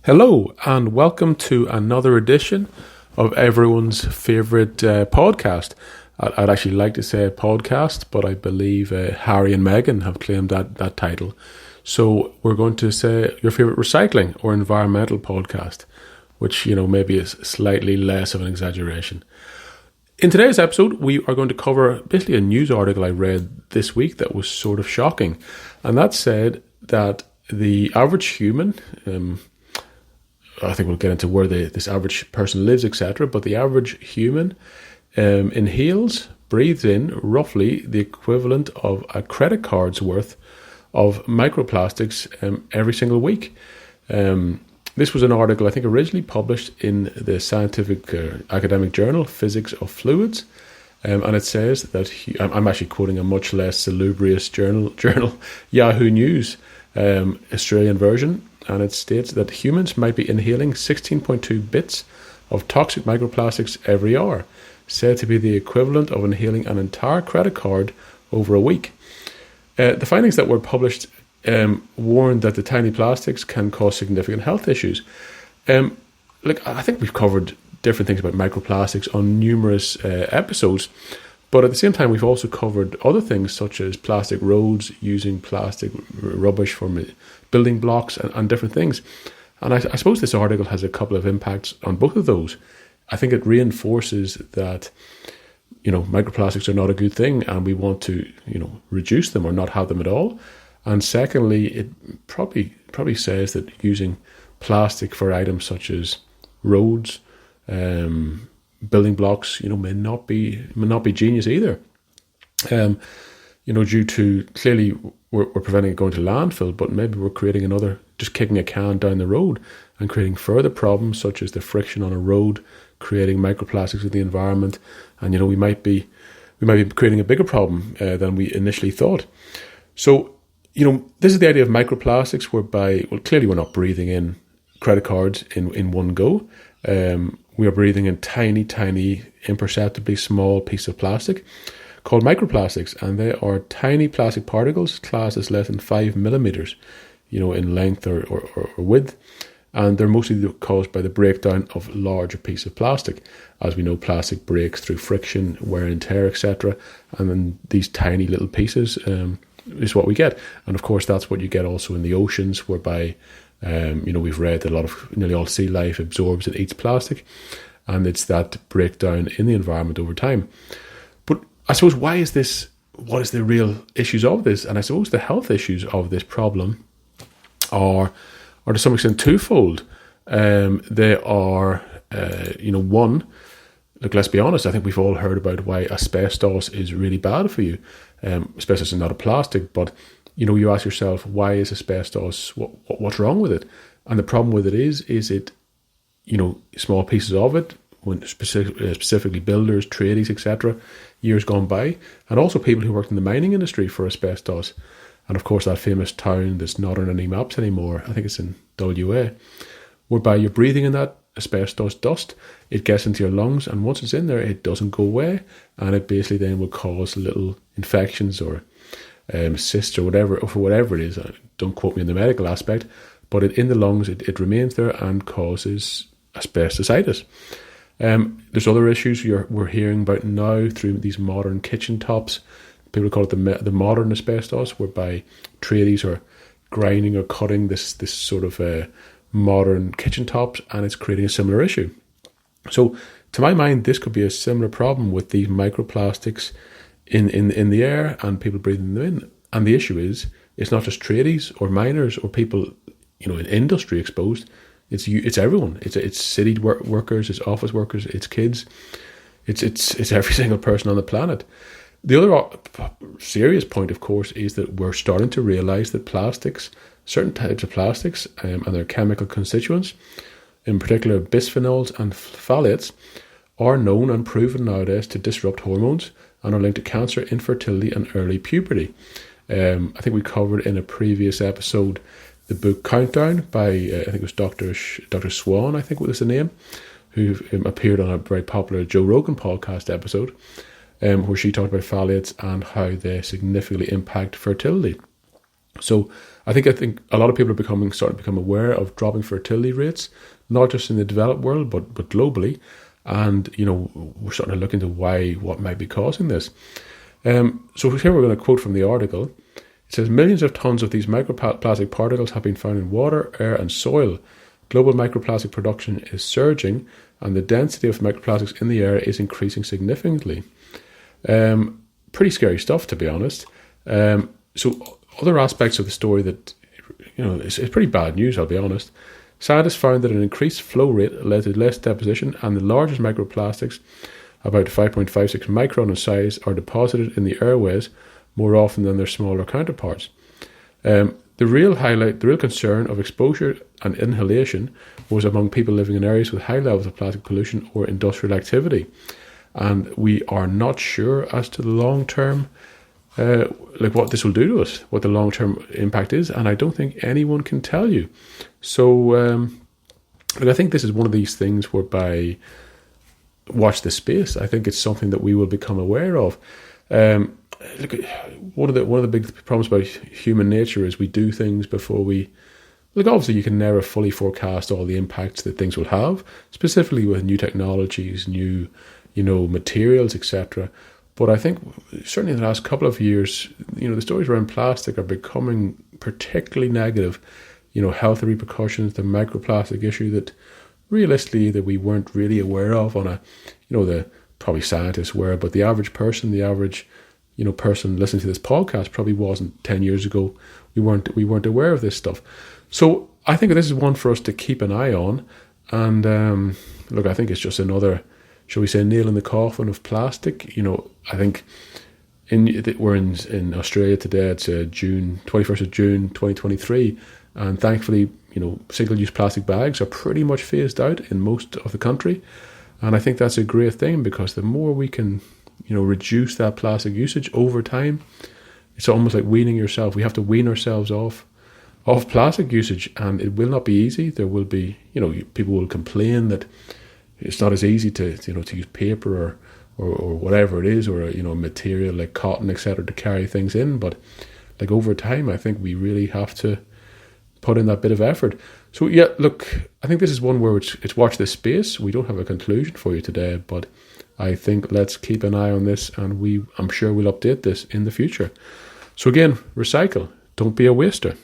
Hello, and welcome to another edition of everyone's favourite podcast. I'd actually like to say podcast, but I believe Harry and Meghan have claimed that title. So we're going to say your favourite recycling or environmental podcast, which, maybe is slightly less of an exaggeration. In today's episode, we are going to cover basically a news article I read this week that was sort of shocking. And that said that the average human... I think we'll get into where this average person lives, etc. But the average human inhales, breathes in roughly the equivalent of a credit card's worth of microplastics every single week. This was an article, I think, originally published in the scientific academic journal Physics of Fluids. And it says that, I'm actually quoting a much less salubrious journal Yahoo News, Australian version. And it states that humans might be inhaling 16.2 bits of toxic microplastics every hour, said to be the equivalent of inhaling an entire credit card over a week. The findings that were published warned that the tiny plastics can cause significant health issues. I think we've covered different things about microplastics on numerous episodes, but at the same time, we've also covered other things such as plastic roads, using plastic rubbish for building blocks and different things. And I suppose this article has a couple of impacts on both of those. I think it reinforces that, microplastics are not a good thing and we want to, reduce them or not have them at all. And secondly, it probably says that using plastic for items such as roads, building blocks, may not be genius either. Due to clearly we're preventing it going to landfill, but maybe we're creating just kicking a can down the road and creating further problems such as the friction on a road, creating microplastics in the environment, and we might be creating a bigger problem than we initially thought. So this is the idea of microplastics, whereby clearly we're not breathing in credit cards in one go. We are breathing in tiny, imperceptibly small piece of plastic called microplastics, and they are tiny plastic particles classed as less than 5 millimeters, in length or width, and they're mostly caused by the breakdown of larger pieces of plastic. As we know, plastic breaks through friction, wear and tear, etc., and then these tiny little pieces is what we get. And of course, that's what you get also in the oceans, whereby we've read that nearly all sea life absorbs and eats plastic, and it's that breakdown in the environment over time. But I suppose, what is the real issues of this? And I suppose the health issues of this problem are to some extent twofold. They are, one, let's be honest, I think we've all heard about why asbestos is really bad for you. Asbestos is not a plastic, but you ask yourself, why is asbestos, what's wrong with it? And the problem with it is it, small pieces of it, when specifically builders, tradies, etc., years gone by, and also people who worked in the mining industry for asbestos. And of course, that famous town that's not on any maps anymore, I think it's in WA, whereby you're breathing in that asbestos dust, it gets into your lungs, and once it's in there, it doesn't go away, and it basically then will cause little infections or cysts or whatever it is. Don't quote me on the medical aspect, but in the lungs, it remains there and causes asbestositis. There's other issues we're hearing about now through these modern kitchen tops. People call it the modern asbestos, whereby tradies are grinding or cutting this sort of modern kitchen tops, and it's creating a similar issue. So, to my mind, this could be a similar problem with these microplastics in the air and people breathing them in. And the issue is, it's not just tradies or miners or people, in industry exposed. It's everyone. It's city workers, it's office workers, it's kids. It's every single person on the planet. The other serious point, of course, is that we're starting to realize that plastics, certain types of plastics and their chemical constituents, in particular bisphenols and phthalates, are known and proven nowadays to disrupt hormones and are linked to cancer, infertility, and early puberty. I think we covered in a previous episode the book Countdown by, I think it was Dr. Swan, I think was the name, who appeared on a very popular Joe Rogan podcast episode, where she talked about phthalates and how they significantly impact fertility. So I think a lot of people are starting to become aware of dropping fertility rates, not just in the developed world, but globally. And we're starting to look into what might be causing this. So here we're going to quote from the article. It says, millions of tons of these microplastic particles have been found in water, air, and soil. Global microplastic production is surging, and the density of microplastics in the air is increasing significantly. Pretty scary stuff, to be honest. So other aspects of the story that, it's pretty bad news, I'll be honest. Scientists found that an increased flow rate led to less deposition, and the largest microplastics, about 5.56 micron in size, are deposited in the airways more often than their smaller counterparts. The real concern of exposure and inhalation was among people living in areas with high levels of plastic pollution or industrial activity. And we are not sure as to the long-term, what this will do to us, what the long-term impact is. And I don't think anyone can tell you. So, I think this is one of these things whereby watch this space. I think it's something that we will become aware of. One of the big problems about human nature is we do things before we. Obviously, you can never fully forecast all the impacts that things will have, specifically with new technologies, new, materials, etc. But I think certainly in the last couple of years, the stories around plastic are becoming particularly negative. Health repercussions, the microplastic issue that realistically that we weren't really aware of on a, the probably scientists were, but the average person, person listening to this podcast probably wasn't 10 years ago. We weren't aware of this stuff. So I think this is one for us to keep an eye on. And I think it's just another, shall we say, nail in the coffin of plastic. I think we're in Australia today. It's June 21st of June 2023, and thankfully, single-use plastic bags are pretty much phased out in most of the country. And I think that's a great thing, because the more we can reduce that plastic usage over time, it's almost like weaning yourself. We have to wean ourselves off plastic usage, and it will not be easy. There will be, people will complain that it's not as easy to use paper or whatever it is, or material like cotton, etc., to carry things in. But over time, I think we really have to put in that bit of effort. So yeah, I think this is one where it's watch this space. We don't have a conclusion for you today, but I think let's keep an eye on this, and I'm sure we'll update this in the future. So again, recycle. Don't be a waster.